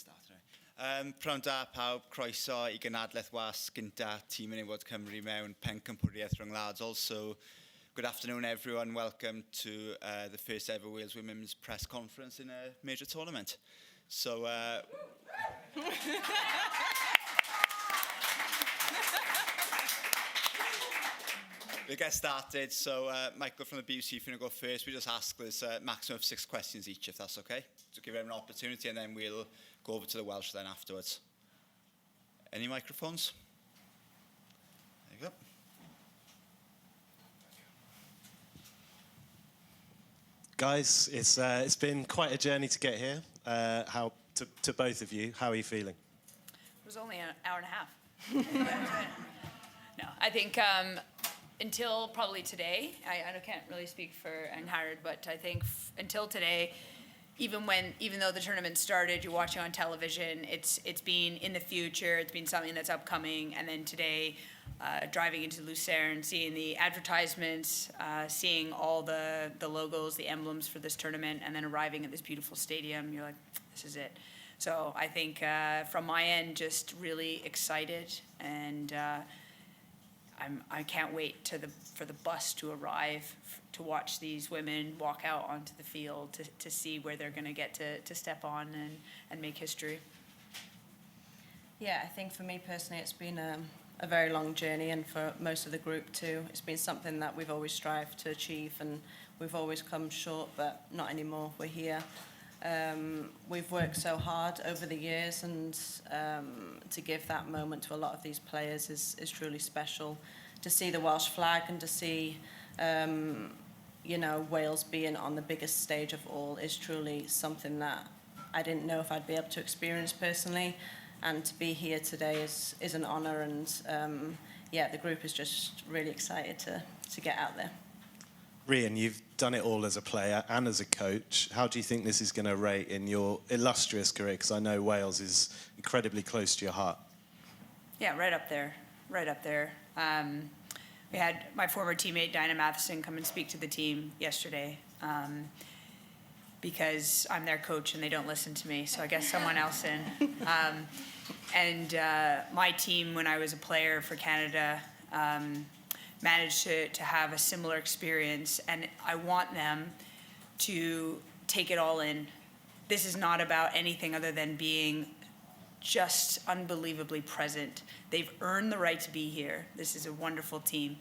Pnawn da pawb, croeso I gynadledd wasg gynta tîm Menywod Cymru mewn pencampwriaeth rhwng lads. Also, good afternoon everyone, welcome to the first ever Wales Women's press conference in a major tournament. So, we'll get started. So, Michael from the BBC, if you want to go first, we just ask there's a maximum of 6 questions each, if that's okay. To give everyone an opportunity, and then we'll go over to the Welsh then afterwards. Any microphones? There you go. Guys, it's been quite a journey to get here. To both of you, how are you feeling? It was only an hour and a half. No, I think until probably today, I can't really speak for Angharad, but I think until today, even though the tournament started, you're watching on television, it's been in the future, it's been something that's upcoming, and then today, driving into Lucerne, seeing the advertisements, seeing all the logos, the emblems for this tournament, and then arriving at this beautiful stadium, you're like, this is it. So I think from my end, just really excited, and I can't wait for the bus to arrive to watch these women walk out onto the field to see where they're going to get to step on and make history. Yeah, I think for me personally, it's been a very long journey, and for most of the group too. It's been something that we've always strived to achieve, and we've always come short, but not anymore. We're here. We've worked so hard over the years, and to give that moment to a lot of these players is truly special. To see the Welsh flag and to see Wales being on the biggest stage of all is truly something that I didn't know if I'd be able to experience personally, and to be here today is an honour, and the group is just really excited to get out there. Rhian, you've done it all as a player and as a coach. How do you think this is going to rate in your illustrious career? Because I know Wales is incredibly close to your heart. Yeah, right up there. We had my former teammate Dinah Matheson come and speak to the team yesterday because I'm their coach and they don't listen to me, so I guess someone else in. My team, when I was a player for Canada, managed to have a similar experience, and I want them to take it all in. This is not about anything other than being just unbelievably present. They've earned the right to be here. This is a wonderful team,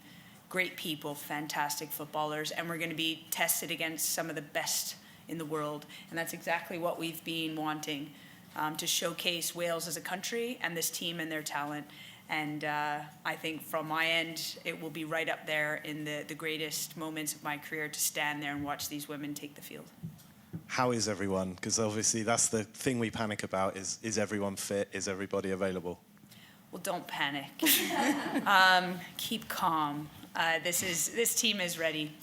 great people, fantastic footballers, and we're going to be tested against some of the best in the world, and that's exactly what we've been wanting, to showcase Wales as a country and this team and their talent. And I think from my end, it will be right up there in the greatest moments of my career to stand there and watch these women take the field. How is everyone? Because obviously that's the thing we panic about, is everyone fit? Is everybody available? Well, don't panic. Keep calm. This team is ready.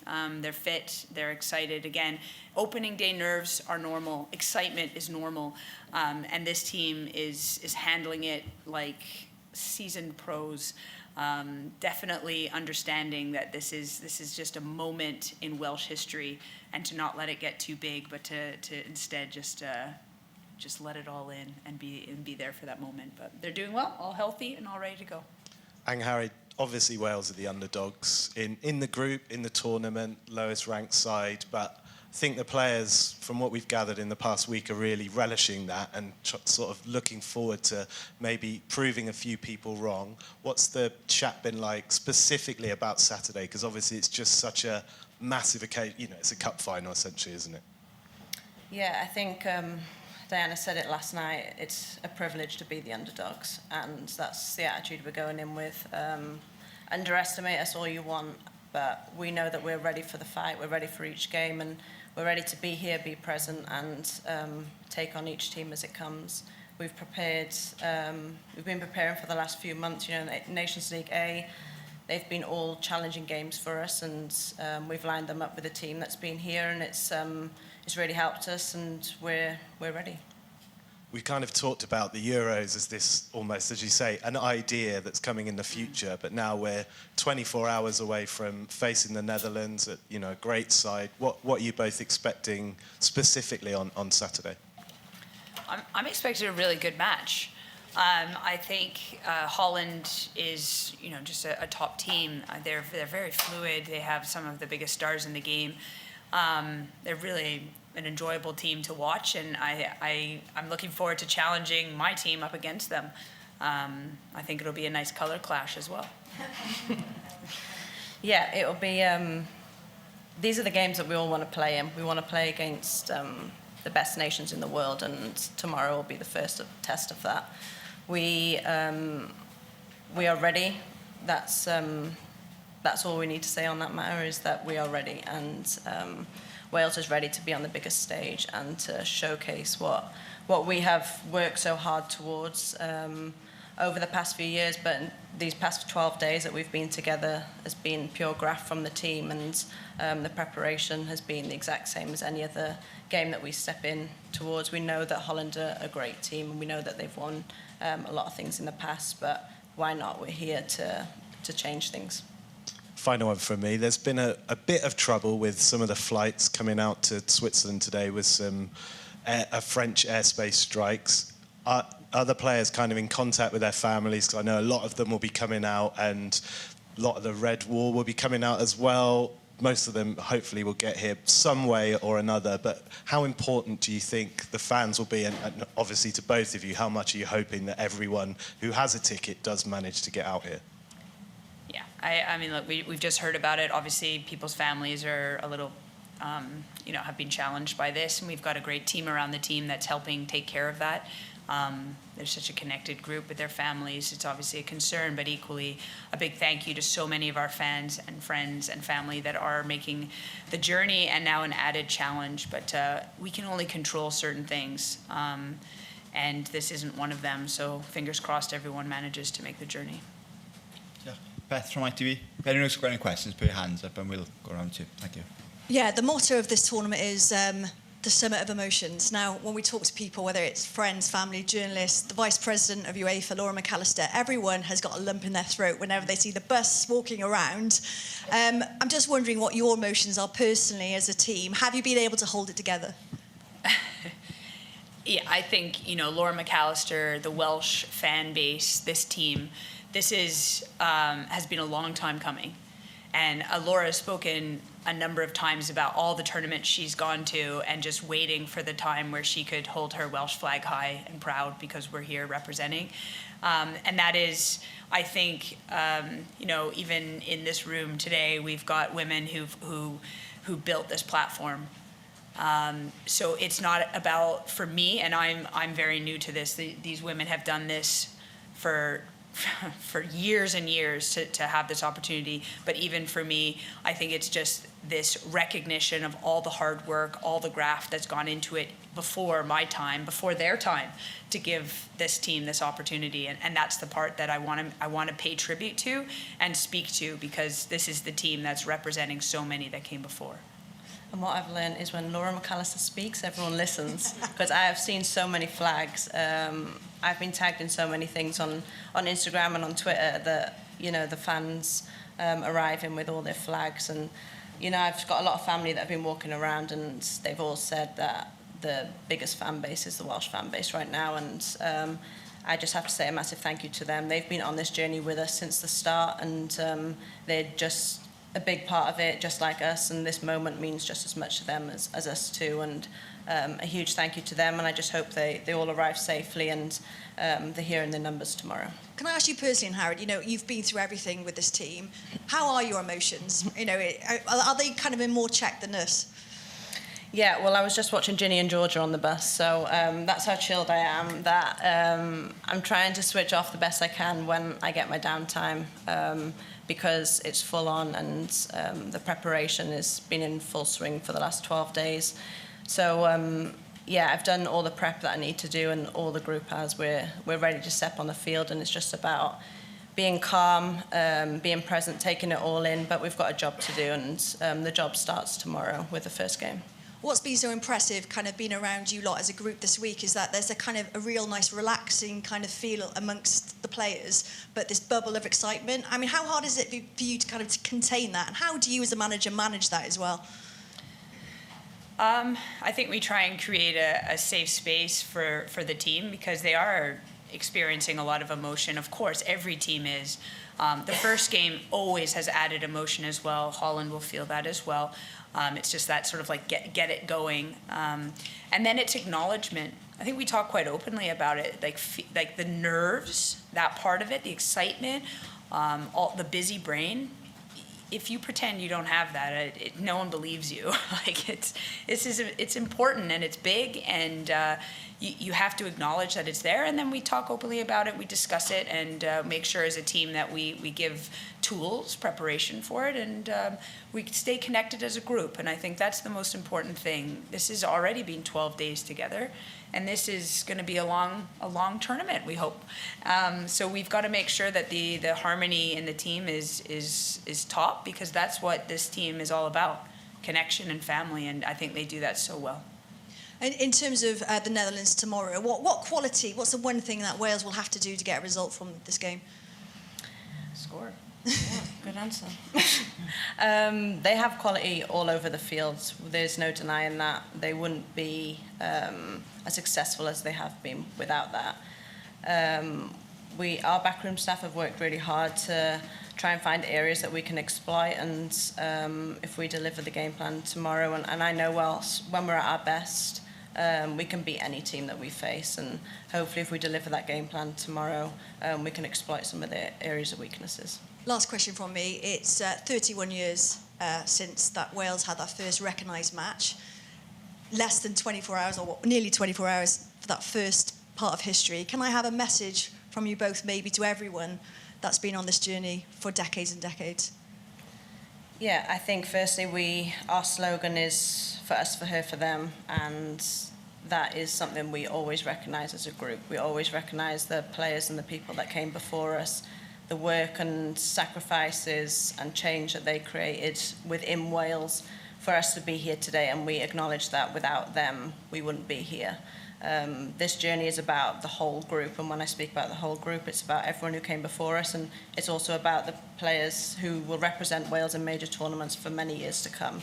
They're fit. They're excited. Again, opening day nerves are normal. Excitement is normal. And this team is handling it like seasoned pros, definitely understanding that this is just a moment in Welsh history, and to not let it get too big, but to instead just let it all in and be there for that moment. But they're doing well, all healthy and all ready to go. Angharad, obviously Wales are the underdogs in the group, in the tournament, lowest ranked side, but I think the players, from what we've gathered in the past week, are really relishing that and sort of looking forward to maybe proving a few people wrong. What's the chat been like specifically about Saturday? Because obviously it's just such a massive occasion. It's a cup final essentially, isn't it? Yeah, I think Diana said it last night. It's a privilege to be the underdogs, and that's the attitude we're going in with. Underestimate us all you want, but we know that we're ready for the fight. We're ready for each game, and we're ready to be here, be present, and take on each team as it comes. We've prepared. We've been preparing for the last few months. Nations League A, they've been all challenging games for us, and we've lined them up with a team that's been here, and it's really helped us, and we're ready. We kind of talked about the Euros as this, almost, as you say, an idea that's coming in the future, but now we're 24 hours away from facing the Netherlands at, a great side. What are you both expecting specifically on Saturday? I'm expecting a really good match. I think Holland is, just a top team. They're very fluid. They have some of the biggest stars in the game. They're really an enjoyable team to watch, and I'm looking forward to challenging my team up against them. I think it'll be a nice color clash as well. Yeah, it'll be. These are the games that we all want to play in. We want to play against the best nations in the world, and tomorrow will be the first test of that. We are ready. That's all we need to say on that matter, is that we are ready, and Wales is ready to be on the biggest stage and to showcase what we have worked so hard towards over the past few years. But these past 12 days that we've been together has been pure graft from the team, and the preparation has been the exact same as any other game that we step in towards. We know that Holland are a great team, and we know that they've won a lot of things in the past, but why not? We're here to change things. Final one from me. There's been a bit of trouble with some of the flights coming out to Switzerland today with some French airspace strikes. Are the players kind of in contact with their families? 'Cause I know a lot of them will be coming out, and a lot of the Red Wall will be coming out as well. Most of them hopefully will get here some way or another, but how important do you think the fans will be? And obviously to both of you, how much are you hoping that everyone who has a ticket does manage to get out here? Yeah, I mean, look, we've just heard about it. Obviously, people's families are a little, have been challenged by this, and we've got a great team around the team that's helping take care of that. They're such a connected group with their families. It's obviously a concern, but equally a big thank you to so many of our fans and friends and family that are making the journey and now an added challenge. But we can only control certain things, and this isn't one of them. So fingers crossed everyone manages to make the journey. Yeah. Beth from ITV. If anyone's got any questions, put your hands up and we'll go around to you. Thank you. Yeah, the motto of this tournament is the summit of emotions. Now, when we talk to people, whether it's friends, family, journalists, the Vice President of UEFA, Laura McAllister, everyone has got a lump in their throat whenever they see the bus walking around. I'm just wondering what your emotions are personally as a team. Have you been able to hold it together? Yeah, I think, Laura McAllister, the Welsh fan base, this team, this has been a long time coming. And Laura has spoken a number of times about all the tournaments she's gone to and just waiting for the time where she could hold her Welsh flag high and proud because we're here representing. And that is, I think, even in this room today, we've got women who built this platform. So it's not about, for me, and I'm very new to this, these women have done this for years and years to have this opportunity. But even for me, I think it's just this recognition of all the hard work, all the graft that's gone into it before my time, before their time, to give this team this opportunity. And that's the part that I want to pay tribute to and speak to, because this is the team that's representing so many that came before. And what I've learned is when Laura McAllister speaks, everyone listens, because I have seen so many flags. I've been tagged in so many things on Instagram and on Twitter that, the fans arriving with all their flags. And, I've got a lot of family that have been walking around, and they've all said that the biggest fan base is the Welsh fan base right now. And I just have to say a massive thank you to them. They've been on this journey with us since the start, and they're just a big part of it, just like us, and this moment means just as much to them as us too. And a huge thank you to them, and I just hope they all arrive safely and they're here in their numbers tomorrow. Can I ask you personally, Angharad, you've been through everything with this team. How are your emotions? Are they kind of in more check than us? Yeah, well, I was just watching Ginny and Georgia on the bus, so that's how chilled I am, that I'm trying to switch off the best I can when I get my downtime, because it's full on, and the preparation has been in full swing for the last 12 days. So, I've done all the prep that I need to do, and all the group has. We're ready to step on the field, and it's just about being calm, being present, taking it all in, but we've got a job to do, and the job starts tomorrow with the first game. What's been so impressive kind of being around you lot as a group this week is that there's a kind of a real nice relaxing kind of feel amongst the players, but this bubble of excitement. I mean, how hard is it for you to kind of contain that, and how do you as a manager manage that as well? I think we try and create a safe space for the team because they are experiencing a lot of emotion. Of course, every team is. The first game always has added emotion as well. Holland will feel that as well. It's just that sort of like get it going. And then it's acknowledgement. I think we talk quite openly about it, like the nerves, that part of it, the excitement, all the busy brain. If you pretend you don't have that, no one believes you. Like it's important and it's big, and you have to acknowledge that it's there. And then we talk openly about it, we discuss it, and make sure as a team that we give tools, preparation for it, and we stay connected as a group. And I think that's the most important thing. This has already been 12 days together, and this is going to be a long tournament, we hope. So we've got to make sure that the harmony in the team is top, because that's what this team is all about, connection and family, and I think they do that so well. In terms of the Netherlands tomorrow, what quality, what's the one thing that Wales will have to do to get a result from this game? Score. Yeah, good answer. They have quality all over the fields. There's no denying that. They wouldn't be as successful as they have been without that. Our backroom staff have worked really hard to try and find areas that we can exploit, and if we deliver the game plan tomorrow, and I know when we're at our best, we can beat any team that we face, and hopefully if we deliver that game plan tomorrow, we can exploit some of the areas of weaknesses. Last question from me. It's 31 years since that Wales had that first recognised match. Less than 24 hours, or nearly 24 hours for that first part of history. Can I have a message from you both, maybe to everyone that's been on this journey for decades and decades? Yeah, I think firstly our slogan is for us, for her, for them, and that is something we always recognise as a group. We always recognise the players and the people that came before us, the work and sacrifices and change that they created within Wales for us to be here today, and we acknowledge that without them we wouldn't be here. This journey is about the whole group, and when I speak about the whole group, it's about everyone who came before us, and it's also about the players who will represent Wales in major tournaments for many years to come.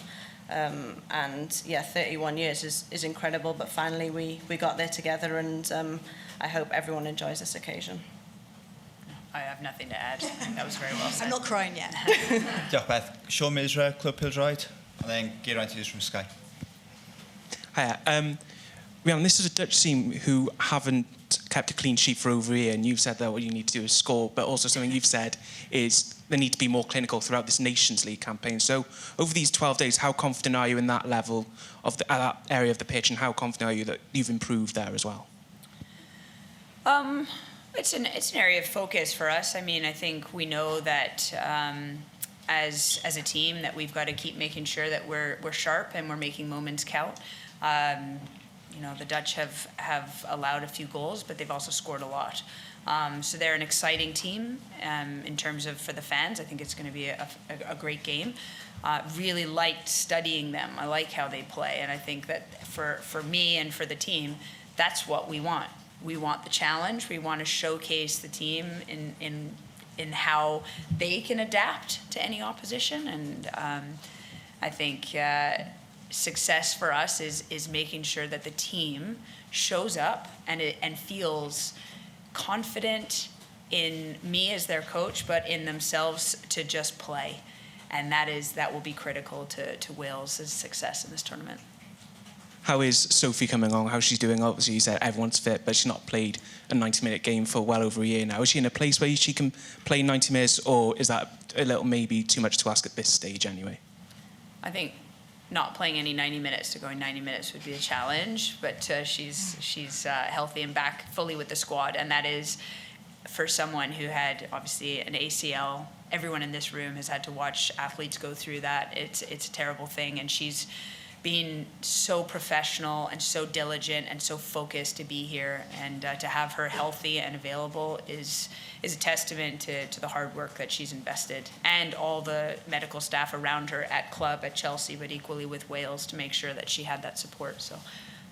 And yeah, 31 years is incredible, but finally we got there together, and I hope everyone enjoys this occasion. I have nothing to add. That was very well said. I'm not crying yet. Diolch Beth. Sean Misra, Club Pildroed, and then Geraint Hughes from Sky. Hiya. Rhian, this is a Dutch team who haven't kept a clean sheet for over a year, and you've said that what you need to do is score, but also something you've said is they need to be more clinical throughout this Nations League campaign. So over these 12 days, how confident are you in that level of that area of the pitch, and how confident are you that you've improved there as well? It's an area of focus for us. I mean, I think we know that as a team that we've got to keep making sure that we're sharp and we're making moments count. You know, the Dutch have allowed a few goals, but they've also scored a lot. So they're an exciting team in terms of for the fans. I think it's going to be a great game. Really liked studying them. I like how they play, and I think that for me and for the team, that's what we want. We want the challenge. We want to showcase the team in how they can adapt to any opposition, and I think success for us is making sure that the team shows up and feels confident in me as their coach, but in themselves to just play, and that will be critical to Wales' success in this tournament. How is Sophie coming along? How's she doing? Obviously, you said everyone's fit, but she's not played a 90-minute game for well over a year now. Is she in a place where she can play 90 minutes, or is that a little maybe too much to ask at this stage anyway? I think not playing any 90 minutes to going 90 minutes would be a challenge, but she's healthy and back fully with the squad, and that is for someone who had obviously an ACL. Everyone in this room has had to watch athletes go through that. It's a terrible thing, and she's been so professional and so diligent and so focused to be here, and to have her healthy and available is a testament to the hard work that she's invested, and all the medical staff around her at club, at Chelsea, but equally with Wales, to make sure that she had that support. So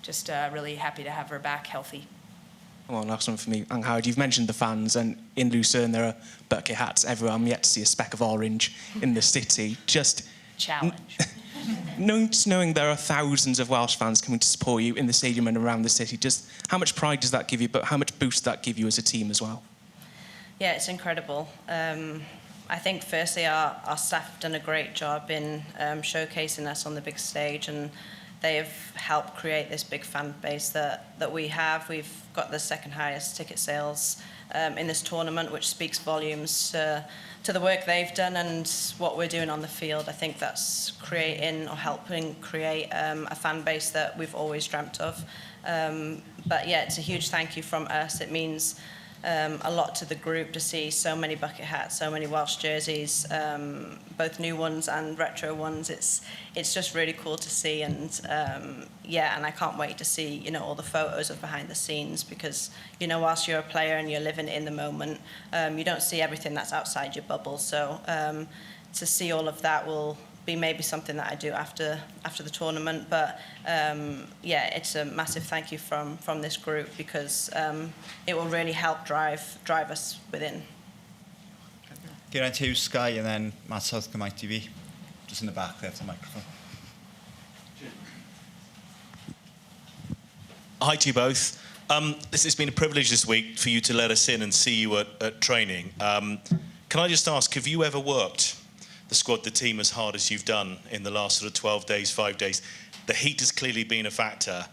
just really happy to have her back healthy. Well, last one for me. Angharad, you've mentioned the fans, and in Lucerne there are bucket hats everywhere. I'm yet to see a speck of orange in the city. Just challenge. knowing there are thousands of Welsh fans coming to support you in the stadium and around the city, just how much pride does that give you, but how much boost does that give you as a team as well? Yeah, it's incredible. I think firstly our staff have done a great job in showcasing us on the big stage, and they have helped create this big fan base that we have. We've got the second highest ticket sales in this tournament, which speaks volumes to the work they've done and what we're doing on the field. I think that's creating or helping create a fan base that we've always dreamt of. But yeah, it's a huge thank you from us. It means a lot to the group to see so many bucket hats, so many Welsh jerseys, both new ones and retro ones. It's just really cool to see, and yeah, and I can't wait to see, you know, all the photos of behind the scenes, because, you know, whilst you're a player and you're living in the moment, you don't see everything that's outside your bubble. So to see all of that will be maybe something that I do after the tournament. But yeah, it's a massive thank you from this group, because it will really help drive us within. Geraint Hughes, Sky, and then Matt Southcombe, ITV. Just in the back there, the microphone. Hi to you both. This has been a privilege this week for you to let us in and see you at training. Can I just ask, have you ever worked the squad, the team, as hard as you've done in the last sort of 12 days, 5 days? The heat has clearly been a factor,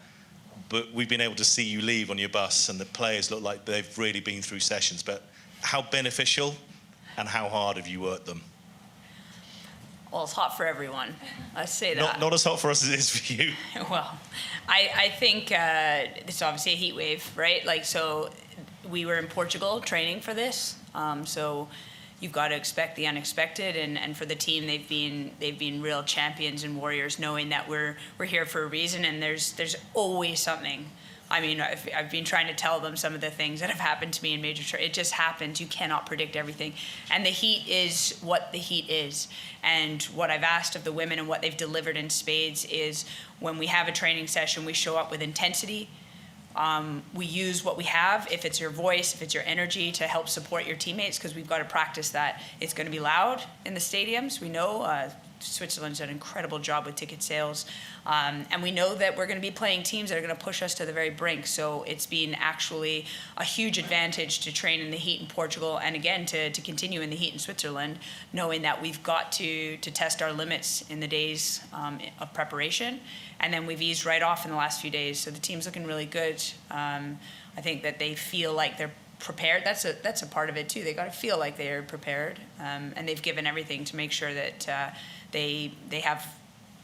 but we've been able to see you leave on your bus, and the players look like they've really been through sessions. But how beneficial and how hard have you worked them? Well, it's hot for everyone. Let's say that. Not as hot for us as it is for you. Well, I think it's obviously a heat wave, right? Like, so we were in Portugal training for this, so you've got to expect the unexpected, and for the team, they've been real champions and warriors, knowing that we're here for a reason, and there's always something. I mean, I've been trying to tell them some of the things that have happened to me in major. It just happens. You cannot predict everything, and the heat is what the heat is. And what I've asked of the women and what they've delivered in spades is, when we have a training session, we show up with intensity. We use what we have, if it's your voice, if it's your energy, to help support your teammates, because we've got to practice that. It's going to be loud in the stadiums. We know Switzerland's done an incredible job with ticket sales. And we know that we're going to be playing teams that are going to push us to the very brink. So it's been actually a huge advantage to train in the heat in Portugal, and again, to continue in the heat in Switzerland, knowing that we've got to test our limits in the days of preparation. And then we've eased right off in the last few days. So the team's looking really good. I think that they feel like they're prepared. That's a part of it too. They got to feel like they're prepared, and they've given everything to make sure that they have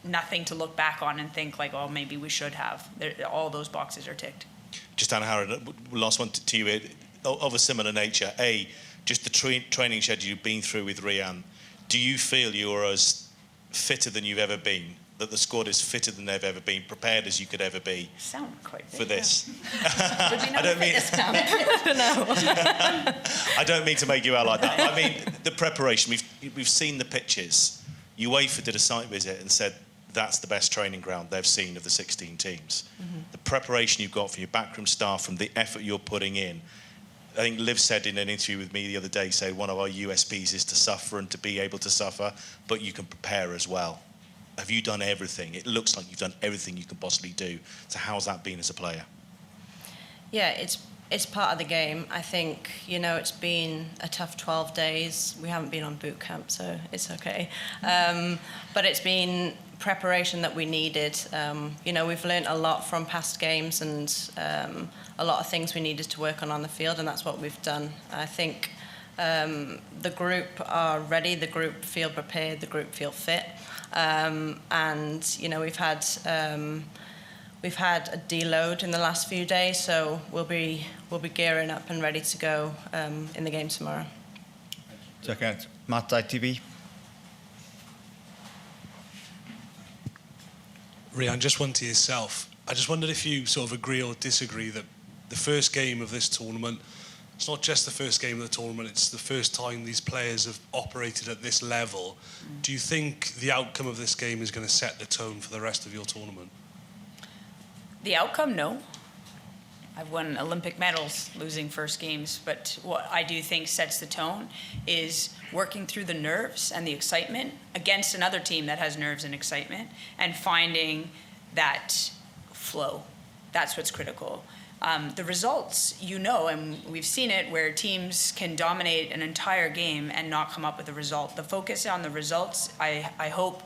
nothing to look back on and think like, oh, maybe we should have. All those boxes are ticked. Just Angharad, last one to you, of a similar nature. Just the training schedule you've been through with Rhian. Do you feel you're as fitter than you've ever been? That the squad is fitter than they've ever been, prepared as you could ever be for this? I don't mean I don't mean to make you out like that. I mean the preparation. We've seen the pitches. UEFA did a site visit and said that's the best training ground they've seen of the 16 teams. Mm-hmm. The preparation you've got from your backroom staff, from the effort you're putting in. I think Liv said in an interview with me the other day, say one of our USPs is to suffer and to be able to suffer, but you can prepare as well. Have you done everything? It looks like you've done everything you can possibly do. So how's that been as a player? Yeah, it's part of the game. I think, you know, it's been a tough 12 days. We haven't been on boot camp, so it's okay. But it's been preparation that we needed. You know, we've learned a lot from past games, and a lot of things we needed to work on the field, and that's what we've done. I think the group are ready, the group feel prepared, the group feel fit. And you know, we've had a deload in the last few days, so we'll be gearing up and ready to go in the game tomorrow. Second, Matt, ITV. Rhian, just one to yourself. I just wondered if you sort of agree or disagree that the first game of this tournament, it's not just the first game of the tournament, it's the first time these players have operated at this level. Do you think the outcome of this game is going to set the tone for the rest of your tournament? The outcome, no. I've won Olympic medals losing first games, but what I do think sets the tone is working through the nerves and the excitement against another team that has nerves and excitement and finding that flow. That's what's critical. The results, and we've seen it where teams can dominate an entire game and not come up with a result. The focus on the results, I hope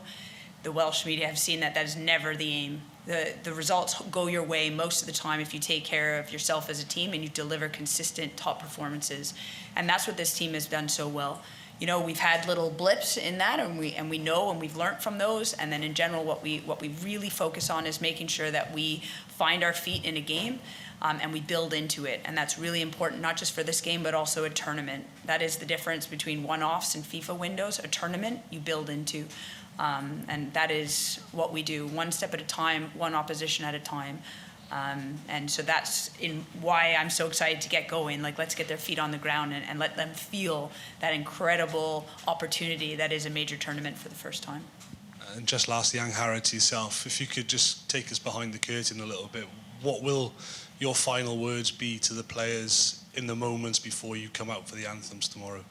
the Welsh media have seen that is never the aim. The results go your way most of the time if you take care of yourself as a team and you deliver consistent top performances. And that's what this team has done so well. We've had little blips in that, and we know, and we've learned from those. And then in general, what we really focus on is making sure that we find our feet in a game, and we build into it. And that's really important, not just for this game, but also a tournament. That is the difference between one-offs and FIFA windows. A tournament you build into. And that is what we do, one step at a time, one opposition at a time. And so that's why I'm so excited to get going. Let's get their feet on the ground and let them feel that incredible opportunity that is a major tournament for the first time. And just lastly, Angharad, to yourself, if you could just take us behind the curtain a little bit, what will your final words be to the players in the moments before you come out for the anthems tomorrow?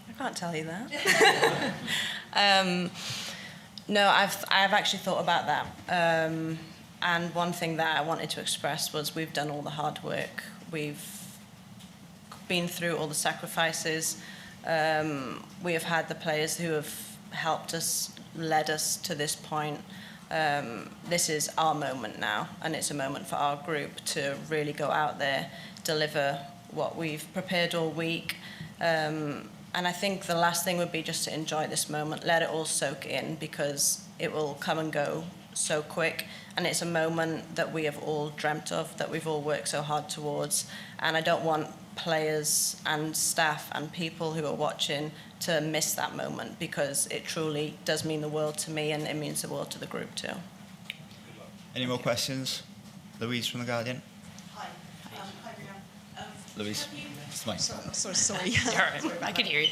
I can't tell you that. No, I've actually thought about that. And one thing that I wanted to express was we've done all the hard work. We've been through all the sacrifices. We have had the players who have helped us, led us to this point. This is our moment now, and it's a moment for our group to really go out there, deliver what we've prepared all week. And I think the last thing would be just to enjoy this moment, let it all soak in, because it will come and go so quick. And it's a moment that we have all dreamt of, that we've all worked so hard towards. And I don't want players and staff and people who are watching to miss that moment, because it truly does mean the world to me, and it means the world to the group too. Any more questions? Louise from The Guardian. Hi. Hi, Rhian. Louise. It's mine. Sorry. All right, I can hear you.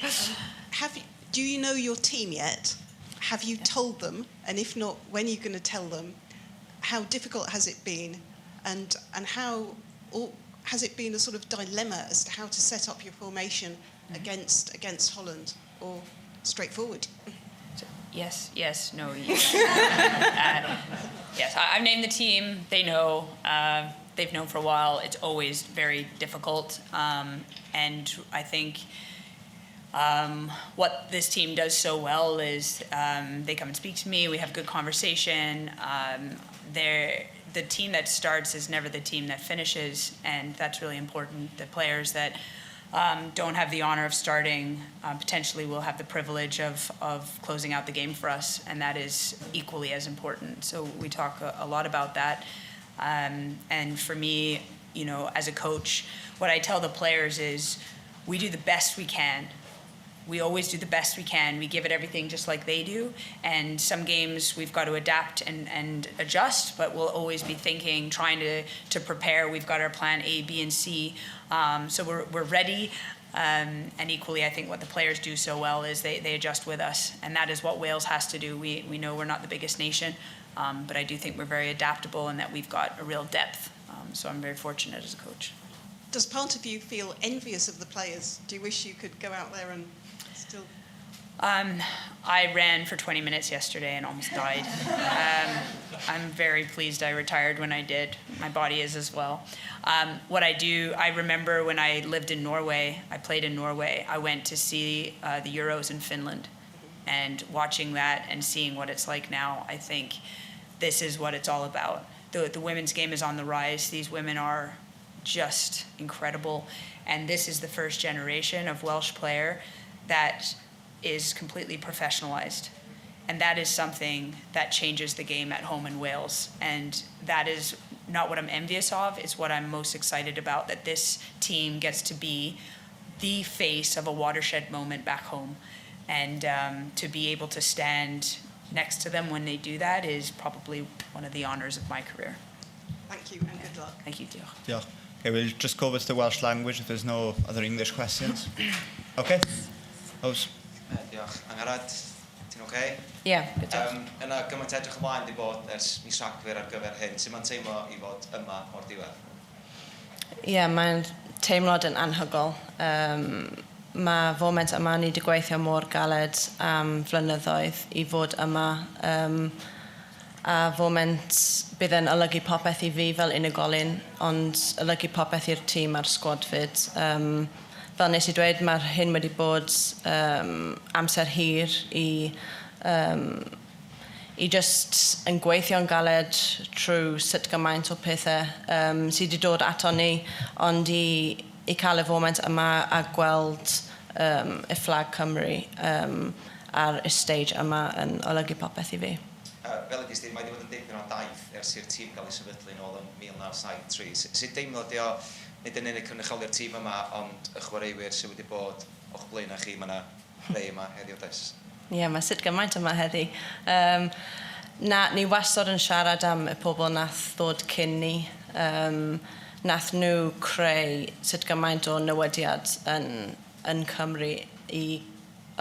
Do you know your team yet? Have you told them? And if not, when are you going to tell them? How difficult has it been? And how, or has it been a sort of dilemma as to how to set up your formation against Holland, or straightforward? Yes, no. Yes. Yes, I've named the team. They know. They've known for a while. It's always very difficult. And I think what this team does so well is they come and speak to me. We have good conversation. The team that starts is never the team that finishes, and that's really important. The players that don't have the honor of starting potentially will have the privilege of closing out the game for us, and that is equally as important. So we talk a lot about that. And for me, as a coach, what I tell the players is we do the best we can. We always do the best we can. We give it everything just like they do. And some games we've got to adapt and adjust, but we'll always be thinking, trying to prepare. We've got our plan A, B, and C. So we're ready. And equally, I think what the players do so well is they adjust with us. And that is what Wales has to do. We know we're not the biggest nation, but I do think we're very adaptable and that we've got a real depth. So I'm very fortunate as a coach. Does part of you feel envious of the players? Do you wish you could go out there and still? I ran for 20 minutes yesterday and almost died. I'm very pleased I retired when I did. My body is as well. What I do, I remember when I lived in Norway, I played in Norway, I went to see the Euros in Finland. And watching that and seeing what it's like now, I think this is what it's all about. The women's game is on the rise. These women are just incredible. And this is the first generation of Welsh player that is completely professionalized. And that is something that changes the game at home in Wales. And that is not what I'm envious of, it's what I'm most excited about, that this team gets to be the face of a watershed moment back home. And to be able to stand next to them when they do that is probably one of the honors of my career. Thank you and good luck. Thank you, Diolch. Diolch. Okay, we'll just go over to the Welsh language if there's no other English questions. Okay. Oes. Diolch. Angharad, ti'n okay? Yeah, good job. Yna gymaint edrych ymlaen di bod ers mis Rhagfyr ar gyfer hyn. Sut mae'n teimlo i fod yma o'r diwedd? Mae'n teimlad yn anhygol. Mae foment yma ni wedi gweithio mor galed am flynyddoedd i fod yma. A foment bydd yn olygu popeth i fi fel unigolyn, ond olygu popeth i'r tîm a'r sgwad fyd. Fel nes i dweud, mae'r hyn wedi bod amser hir i just yn gweithio'n galed trwy sut gymaint o pethau sydd wedi dod ato ni, ond i cael y foment yma a gweld y fflag Cymru ar y stage yma yn olygu popeth i fi. Fel ydych chi, mae wedi bod yn dipyn o daith ers i'r tîm gael ei sefydlu nôl yn 1973. Sut deimlo di o, nid yn unig cynrychioli'r tîm yma, ond y chwaraewyr sydd wedi bod o'ch blaen chi, mae yna rhai yma heddiw does? Mae sut gymaint yma heddi. Ni wastad yn siarad am y pobl nath ddod cyn ni. Nath nhw creu sut gymaint o newidiad yn Cymru i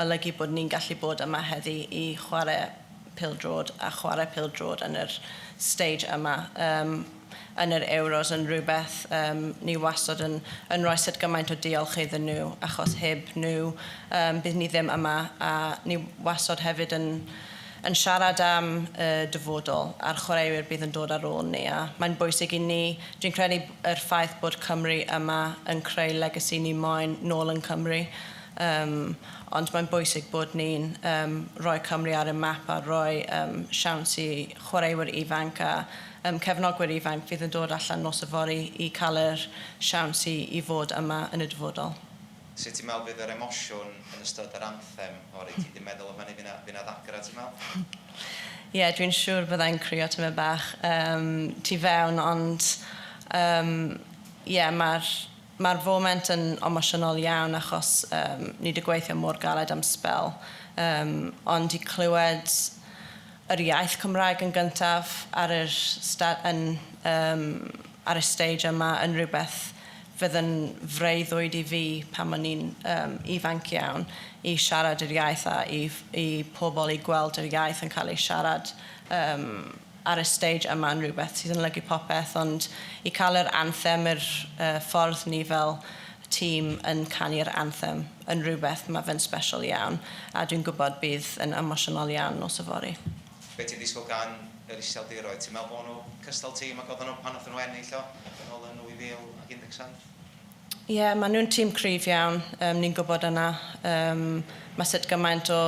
olygu bod ni'n gallu bod yma heddi i chwarae pildrod a chwarae pildrod yn yr stage yma. Yn yr Euros yn rhywbeth ni wastad yn rhoi sut gymaint o diolch iddyn nhw, achos heb nhw bydd ni ddim yma, a ni wastad hefyd yn siarad am dyfodol a'r chwaraewyr bydd yn dod ar ôl ni, a mae'n bwysig i ni. Dwi'n credu yr ffaith bod Cymru yma yn creu legacy ni moyn nôl yn Cymru, ond mae'n bwysig bod ni'n rhoi Cymru ar y map a rhoi siawns i chwaraewyr ifanc a cefnogwyr ifanc fydd yn dod allan nos y fori i cael yr siawns i fod yma yn y dyfodol. Sut ti'n meddwl bydd yr emosiwn yn ystod yr anthem, Ori? Ti wedi meddwl o fyny fy'n ddacra, ti'n meddwl? Dwi'n siŵr byddai'n crio tyma bach tu fewn, ond mae'r foment yn emosiynol iawn achos ni wedi gweithio mor galed am spel, ond i clywed yr iaith Cymraeg yn gyntaf ar y stage yma yn rhywbeth fydd yn freuddwyd i fi pan o'n i'n ifanc iawn i siarad yr iaith a i pobl i gweld yr iaith yn cael ei siarad ar y stage yma yn rhywbeth sydd yn lygu popeth, ond i cael yr anthem, yr ffordd ni fel tîm yn canu'r anthem yn rhywbeth mae fe'n special iawn, a dwi'n gwybod bydd yn emosiynol iawn nos y fori. Be ti'n disgwyl gan yr iseldiroedd? Ti'n meddwl bod nhw cystal tîm ac oedden nhw pan oedden nhw ennill o yn ôl yn 2017? Maen nhw'n tîm cryf iawn, ni'n gwybod yna. Mae sut gymaint o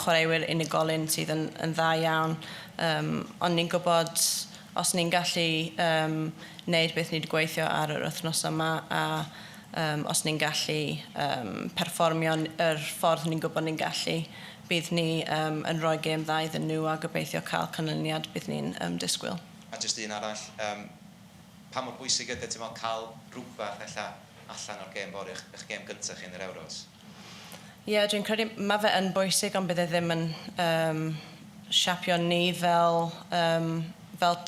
chwaraewyr unigolyn sydd yn dda iawn, ond ni'n gwybod os ni'n gallu wneud beth ni wedi gweithio ar yr wythnos yma, a os ni'n gallu perfformio yr ffordd ni'n gwybod ni'n gallu, bydd ni yn rhoi gêm dda iddyn nhw a gobeithio cael canlyniad bydd ni'n disgwyl. A jyst un arall, pa mor bwysig ydy ti'n meddwl cael rhywbeth allan o'r gêm fori, eich gêm gyntaf chi yn yr Euros? Dwi'n credu mae fe yn bwysig, ond bydd e ddim yn siapio ni fel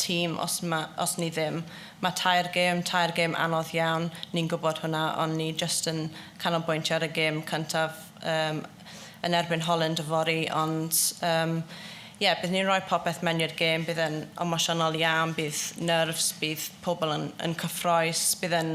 tîm os ni ddim. Mae tair gêm anodd iawn, ni'n gwybod hwnna, ond ni jyst yn canolbwyntio ar y gêm cyntaf yn erbyn Holland y fori, ond bydd ni'n rhoi popeth mewn i'r gêm, bydd yn emosiynol iawn, bydd nerfs, bydd pobl yn cyffroes, bydd yn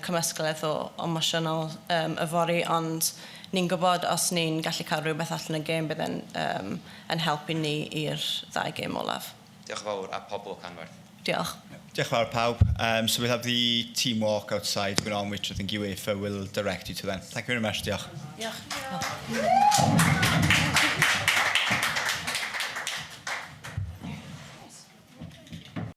cymysgedd o emosiynol y fori, ond ni'n gwybod os ni'n gallu cael rhywbeth allan y gêm, bydd yn helpu ni i'r ddau gêm olaf. Diolch fawr, a pobl Canwerth. Diolch. Diolch fawr pawb. So we'll have the team walk outside going on, which I think UEFA will direct you to then. Thank you very much. Diolch. Diolch.